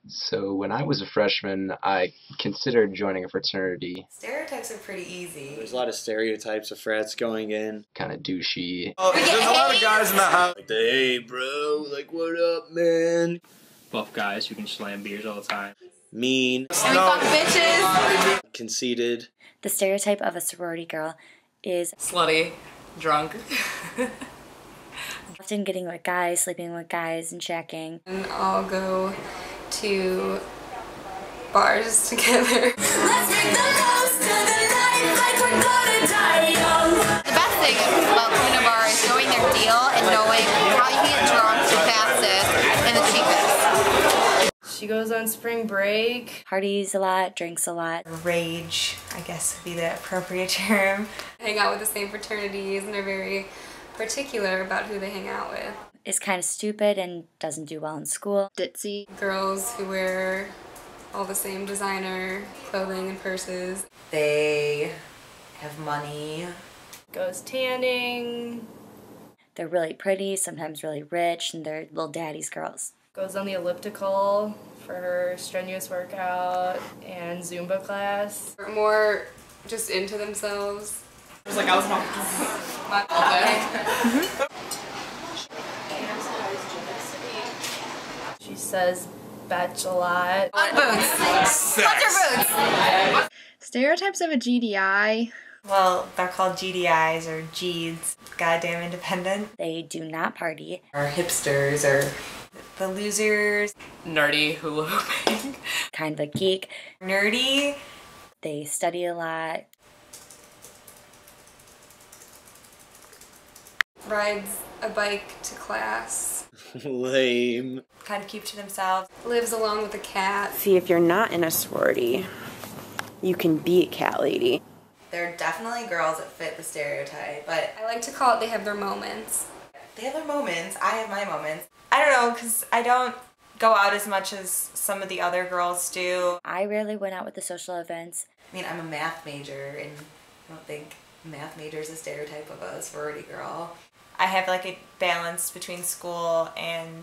So when I was a freshman, I considered joining a fraternity. Stereotypes are pretty easy. There's a lot of stereotypes of frats going in. Kind of douchey. Oh, there's a lot of guys in the house. Like, hey, bro, like, what up, man? Buff guys who can slam beers all the time. Mean. Fuck bitches! Conceited. The stereotype of a sorority girl is Slutty. Drunk. often getting with guys, sleeping with guys, and shacking. And I'll go to bars together. Let's make the most of the night like we're gonna die young. The best thing about coming to a bar is knowing their deal and knowing how you can get drunk the fastest and the cheapest. She goes on spring break. Parties a lot, drinks a lot. Rage, I guess would be the appropriate term. Hang out with the same fraternities and they're very particular about who they hang out with. Is kind of stupid and doesn't do well in school. Ditzy. Girls who wear all the same designer clothing and purses. They have money. Goes tanning. They're really pretty, sometimes really rich, and they're little daddy's girls. Goes on the elliptical for her strenuous workout and Zumba class. More just into themselves. It was like I was not all day. She says betch a lot. On boots. What's your boots? Stereotypes of a GDI. Well, they're called GDIs or GEDs. Goddamn independent. They do not party. Or hipsters or the losers. Nerdy hula hooping. Kind of a geek. Nerdy. They study a lot. Rides a bike to class. Lame. Kind of keep to themselves. Lives alone with a cat. See, if you're not in a sorority, you can be a cat lady. There are definitely girls that fit the stereotype, but I like to call it they have their moments. they have their moments. I have my moments. I don't know, because I don't go out as much as some of the other girls do. I rarely went out with the social events. I mean, I'm a math major, and I don't think math major is a stereotype of a sorority girl. I have like a balance between school and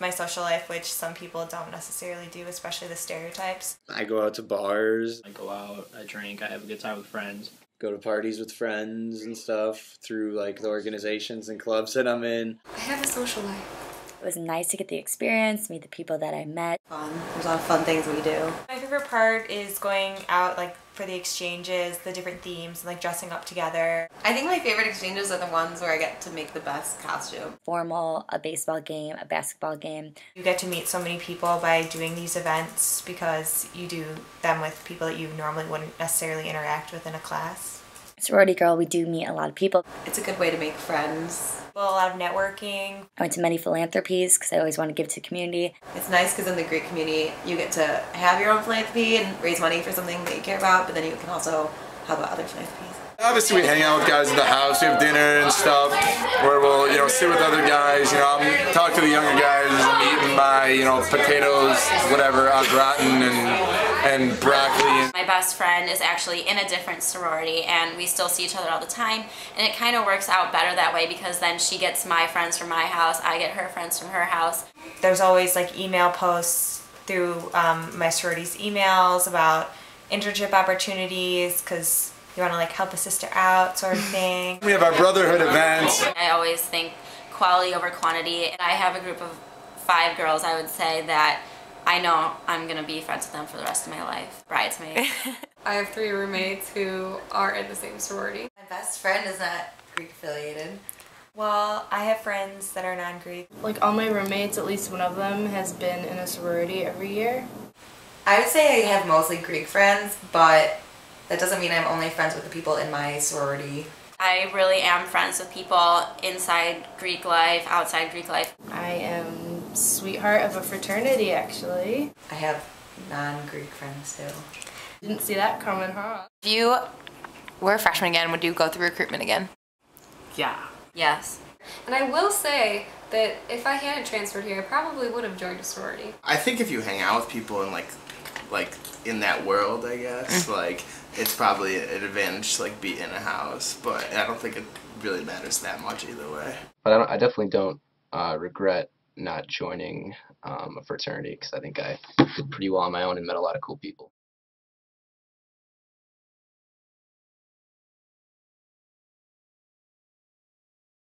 my social life, which some people don't necessarily do, especially the stereotypes. I go out to bars. I go out, I drink, I have a good time with friends. Go to parties with friends and stuff through like the organizations and clubs that I'm in. I have a social life. It was nice to get the experience, meet the people that I met. Fun. There's a lot of fun things we do. My favorite part is going out like for the exchanges, the different themes, and like dressing up together. I think my favorite exchanges are the ones where I get to make the best costume. Formal, a baseball game, a basketball game. You get to meet so many people by doing these events because you do them with people that you normally wouldn't necessarily interact with in a class. Sorority girl, we do meet a lot of people. It's a good way to make friends. Well, a lot of networking. I went to many philanthropies because I always want to give to the community. It's nice because in the Greek community, you get to have your own philanthropy and raise money for something that you care about, but then you can also help out other philanthropies. Obviously, we hang out with guys at the house. We have dinner and stuff where we'll, sit with other guys. I'm talk to the younger guys. I'm eating my, potatoes, whatever, au gratin and broccoli. My best friend is actually in a different sorority, and we still see each other all the time. And it kind of works out better that way because then she gets my friends from my house, I get her friends from her house. There's always like email posts through my sorority's emails about internship opportunities because you want to like help a sister out sort of thing. We have our brotherhood events. I always think quality over quantity. I have a group of 5 girls, I would say, that I know I'm going to be friends with them for the rest of my life. Bridesmaids. I have 3 roommates who are in the same sorority. My best friend is not Greek affiliated. Well, I have friends that are non-Greek. Like all my roommates, at least one of them has been in a sorority every year. I would say I have mostly Greek friends, but that doesn't mean I'm only friends with the people in my sorority. I really am friends with people inside Greek life, outside Greek life. I am sweetheart of a fraternity, actually. I have non-Greek friends too. Didn't see that coming, huh? If you were a freshman again, would you go through recruitment again? Yeah. Yes. And I will say that if I hadn't transferred here, I probably would have joined a sorority. I think if you hang out with people and like in that world, I guess, it's probably an advantage to be in a house, but I don't think it really matters that much either way. But I definitely don't regret not joining a fraternity because I think I did pretty well on my own and met a lot of cool people.